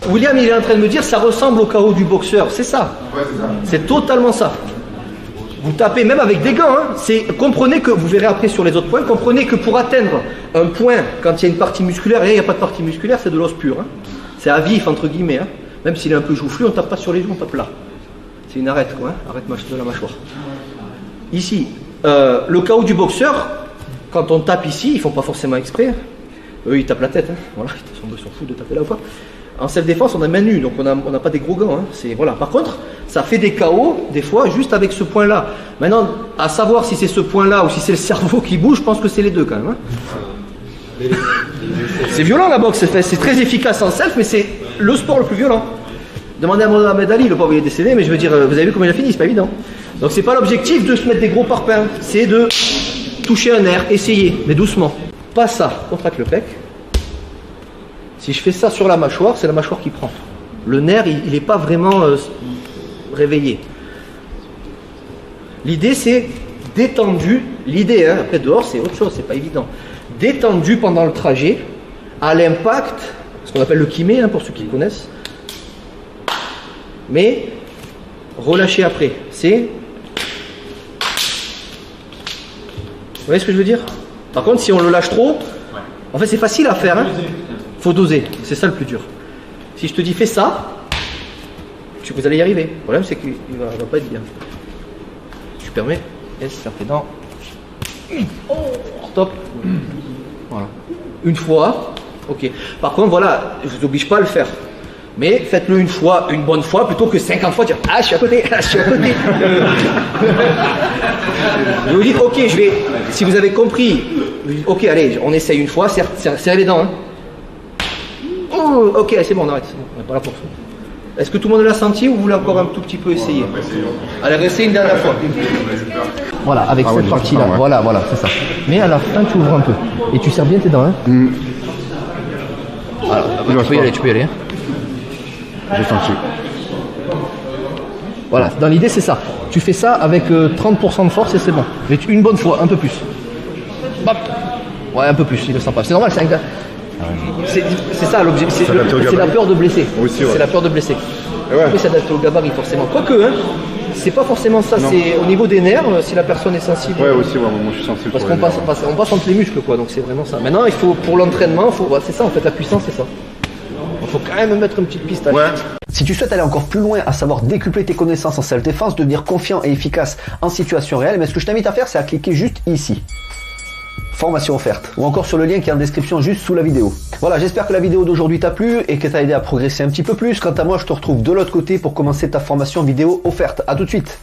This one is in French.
William, il est en train de me dire, ça ressemble au KO du boxeur. C'est ça. Ouais, c'est ça. C'est totalement ça. Vous tapez même avec des gants. Hein. Comprenez que, vous verrez après sur les autres points, comprenez que pour atteindre un point, quand il y a une partie musculaire, et il n'y a pas de partie musculaire, c'est de l'os pur. Hein. C'est à vif, entre guillemets. Hein. Même s'il est un peu joufflu, on ne tape pas sur les joues, on tape là. C'est une arête, quoi. Hein. Arrête de la mâchoire. Ici, le KO du boxeur, quand on tape ici, ils ne font pas forcément exprès. Eux, ils tapent la tête. Hein. Voilà, ils s'en foutent de taper là ou pas. En self-défense, on a main nue, donc on n'a pas des gros gants. Hein. Voilà. Par contre, ça fait des KO, des fois, juste avec ce point-là. Maintenant, à savoir si c'est ce point-là ou si c'est le cerveau qui bouge, je pense que c'est les deux quand même. Hein. C'est violent la boxe, c'est très efficace en self, mais c'est le sport le plus violent. Demandez à Mohamed Ali, le pauvre il est décédé, mais je veux dire, vous avez vu comment il a fini, c'est pas évident. Donc c'est pas l'objectif de se mettre des gros parpaings, c'est de toucher un nerf, essayer, mais doucement. Pas ça, contracte le pec. Si je fais ça sur la mâchoire, c'est la mâchoire qui prend. Le nerf, il n'est pas vraiment réveillé. L'idée, c'est détendu. L'idée, hein, après dehors, c'est autre chose, c'est pas évident. Détendu pendant le trajet, à l'impact, ce qu'on appelle le kimé, hein, pour ceux qui connaissent. Mais relâché après. C'est... Vous voyez ce que je veux dire? Par contre, si on le lâche trop, en fait, c'est facile à faire. Hein. Faut doser, c'est ça le plus dur. Si je te dis fais ça, vous allez y arriver. Le problème c'est qu'il va pas être bien. Je permets, yes, ça fait dans. Stop. Voilà. Une fois, ok. Par contre, voilà, je vous oblige pas à le faire. Mais faites-le une fois, une bonne fois, plutôt que 50 fois dire ah je suis à côté, ah je suis à côté. Je vous dis ok, je vais. Si vous avez compris, ok allez, on essaye une fois, serrez les dents. Hein. Oh, ok, c'est bon, on arrête. On n'est pas là pour ça. Est-ce que tout le monde l'a senti ou vous voulez encore un tout petit peu essayer? Allez, restez une dernière fois. Voilà, avec cette partie-là. Ouais. Voilà, c'est ça. Mais à la fin, tu ouvres un peu. Et tu serres bien tes dents. Hein. Alors, tu peux y aller. Hein. J'ai senti. Voilà, dans l'idée, c'est ça. Tu fais ça avec 30% de force et c'est bon. Mais une bonne fois, un peu plus. Bap. Ouais, un peu plus, il ne sent pas. C'est normal, c'est un gars. C'est ça l'objectif, c'est la peur de blesser. Ouais. C'est la peur de blesser. Ouais. Après, s'adapter au gabarit forcément. Quoique, hein, c'est pas forcément ça, c'est au niveau des nerfs, si la personne est sensible. Ouais, aussi, moi je suis sensible. Parce qu'on passe entre les muscles, quoi, donc c'est vraiment ça. Maintenant, il faut, pour l'entraînement, c'est ça en fait, la puissance, c'est ça. Il faut quand même mettre une petite piste. Ouais. Si tu souhaites aller encore plus loin, à savoir décupler tes connaissances en self-défense, devenir confiant et efficace en situation réelle, mais ce que je t'invite à faire, c'est à cliquer juste ici. Formation offerte, ou encore sur le lien qui est en description juste sous la vidéo. Voilà, j'espère que la vidéo d'aujourd'hui t'a plu et que t'a aidé à progresser un petit peu plus. Quant à moi, je te retrouve de l'autre côté pour commencer ta formation vidéo offerte. À tout de suite.